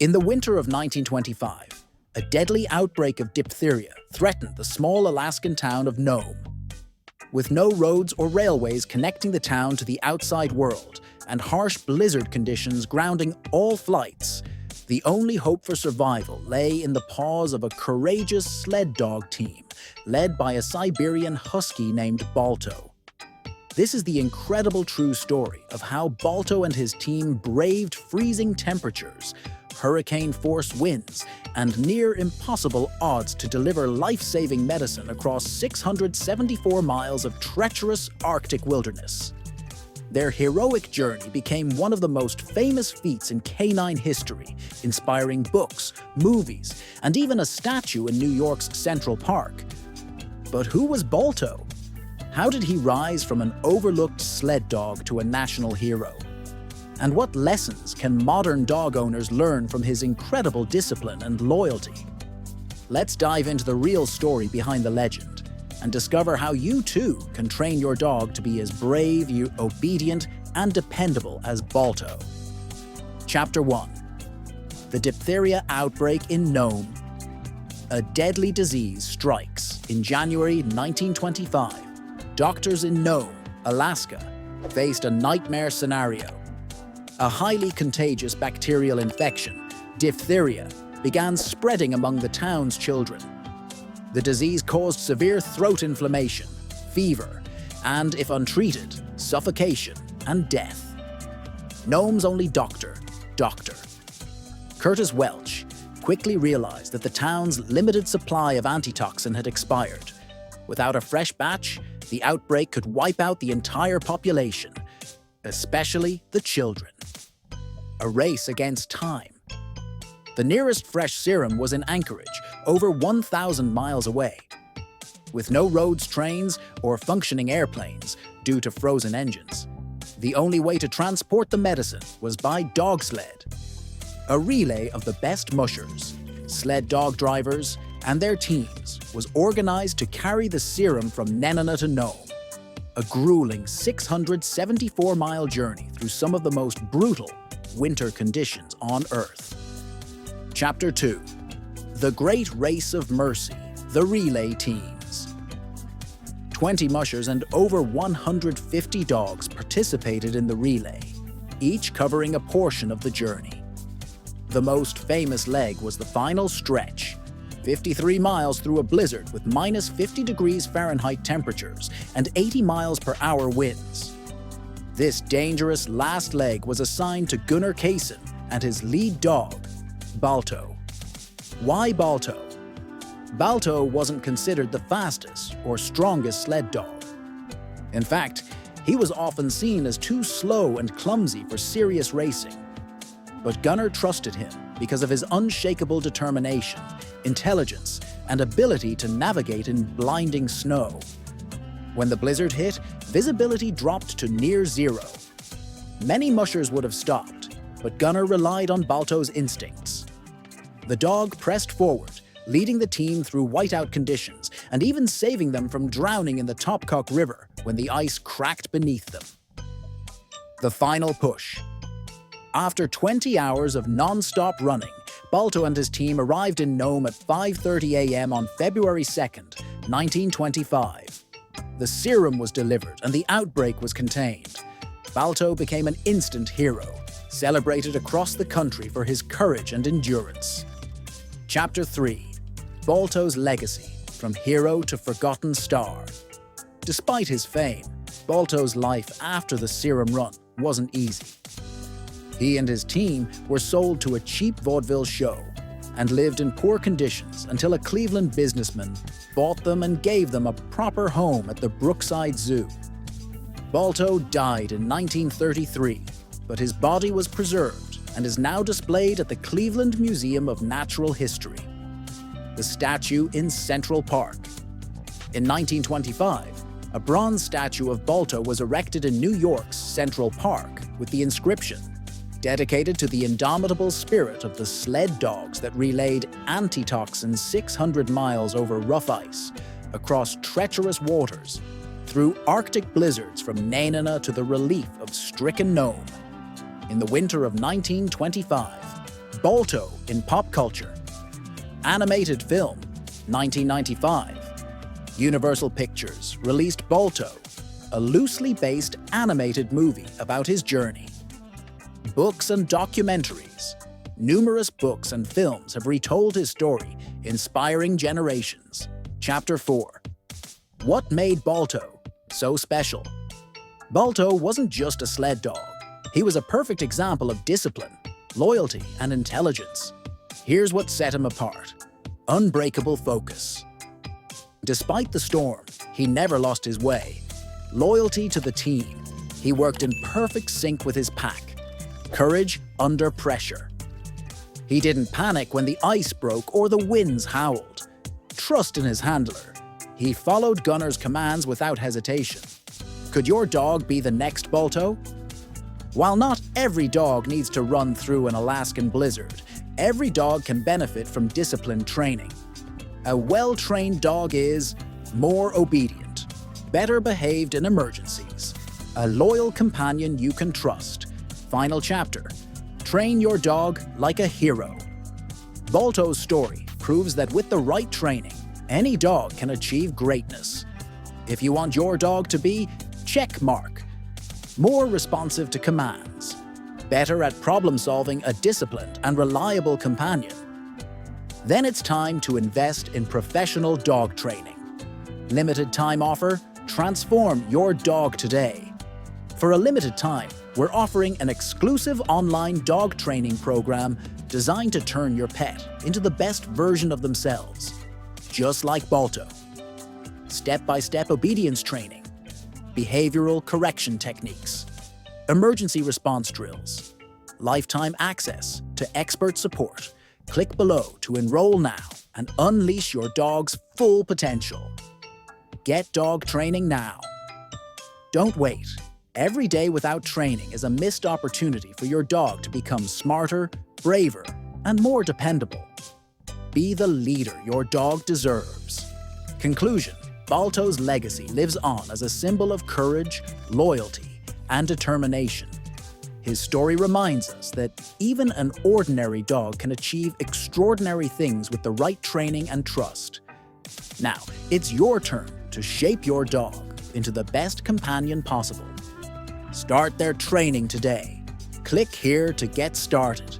In the winter of 1925, a deadly outbreak of diphtheria threatened the small Alaskan town of Nome. With no roads or railways connecting the town to the outside world and harsh blizzard conditions grounding all flights, the only hope for survival lay in the paws of a courageous sled dog team led by a Siberian Husky named Balto. This is the incredible true story of how Balto and his team braved freezing temperatures, hurricane-force winds, and near-impossible odds to deliver life-saving medicine across 674 miles of treacherous Arctic wilderness. Their heroic journey became one of the most famous feats in canine history, inspiring books, movies, and even a statue in New York's Central Park. But who was Balto? How did he rise from an overlooked sled dog to a national hero? And what lessons can modern dog owners learn from his incredible discipline and loyalty? Let's dive into the real story behind the legend and discover how you too can train your dog to be as brave, obedient, and dependable as Balto. Chapter 1. The diphtheria outbreak in Nome. A deadly disease strikes in January 1925. Doctors in Nome, Alaska, faced a nightmare scenario. A highly contagious bacterial infection, diphtheria, began spreading among the town's children. The disease caused severe throat inflammation, fever, and, if untreated, suffocation and death. Nome's only doctor, Curtis Welch, quickly realized that the town's limited supply of antitoxin had expired. Without a fresh batch, the outbreak could wipe out the entire population, especially the children. A race against time. The nearest fresh serum was in Anchorage, over 1,000 miles away. With no roads, trains, or functioning airplanes due to frozen engines, the only way to transport the medicine was by dog sled. A relay of the best mushers, sled dog drivers, and their teams was organized to carry the serum from Nenana to Nome, a grueling 674-mile journey through some of the most brutal winter conditions on Earth. Chapter 2. The Great Race of Mercy, the Relay Teams. 20 mushers and over 150 dogs participated in the relay, each covering a portion of the journey. The most famous leg was the final stretch, 53 miles through a blizzard with minus 50 degrees Fahrenheit temperatures and 80 miles per hour winds. This dangerous last leg was assigned to Gunnar Kaysen and his lead dog, Balto. Why Balto? Balto wasn't considered the fastest or strongest sled dog. In fact, he was often seen as too slow and clumsy for serious racing. But Gunnar trusted him because of his unshakable determination, intelligence, and ability to navigate in blinding snow. When the blizzard hit, visibility dropped to near zero. Many mushers would have stopped, but Gunnar relied on Balto's instincts. The dog pressed forward, leading the team through whiteout conditions and even saving them from drowning in the Topcock River when the ice cracked beneath them. The final push. After 20 hours of non-stop running, Balto and his team arrived in Nome at 5:30 a.m. on February 2nd, 1925. The serum was delivered and the outbreak was contained. Balto became an instant hero, celebrated across the country for his courage and endurance. Chapter 3. Balto's Legacy, from Hero to Forgotten Star. Despite his fame, Balto's life after the serum run wasn't easy. He and his team were sold to a cheap vaudeville show and lived in poor conditions until a Cleveland businessman bought them and gave them a proper home at the Brookside Zoo. Balto died in 1933, but his body was preserved and is now displayed at the Cleveland Museum of Natural History. The statue in Central Park. In 1925, a bronze statue of Balto was erected in New York's Central Park with the inscription, dedicated to the indomitable spirit of the sled dogs that relayed antitoxin 600 miles over rough ice, across treacherous waters, through Arctic blizzards from Nenana to the relief of stricken Nome. In the winter of 1925, Balto in pop culture. Animated film, 1995. Universal Pictures released Balto, a loosely based animated movie about his journey. Books and documentaries. Numerous books and films have retold his story, inspiring generations. Chapter 4. What made Balto so special? Balto wasn't just a sled dog. He was a perfect example of discipline, loyalty, and intelligence. Here's what set him apart: unbreakable focus. Despite the storm, he never lost his way. Loyalty to the team. He worked in perfect sync with his pack. Courage under pressure. He didn't panic when the ice broke or the winds howled. Trust in his handler. He followed Gunner's commands without hesitation. Could your dog be the next Balto? While not every dog needs to run through an Alaskan blizzard, every dog can benefit from disciplined training. A well-trained dog is more obedient, better behaved in emergencies, a loyal companion you can trust. Final chapter: train your dog like a hero. Balto's story proves that with the right training, any dog can achieve greatness. If you want your dog to be checkmark, more responsive to commands, better at problem-solving, a disciplined and reliable companion, then it's time to invest in professional dog training. Limited time offer: transform your dog today. For a limited time, we're offering an exclusive online dog training program designed to turn your pet into the best version of themselves, just like Balto. Step-by-step obedience training, behavioral correction techniques, emergency response drills, lifetime access to expert support. Click below to enroll now and unleash your dog's full potential. Get dog training now. Don't wait. Every day without training is a missed opportunity for your dog to become smarter, braver, and more dependable. Be the leader your dog deserves. Conclusion: Balto's legacy lives on as a symbol of courage, loyalty, and determination. His story reminds us that even an ordinary dog can achieve extraordinary things with the right training and trust. Now, it's your turn to shape your dog into the best companion possible. Start their training today. Click here to get started.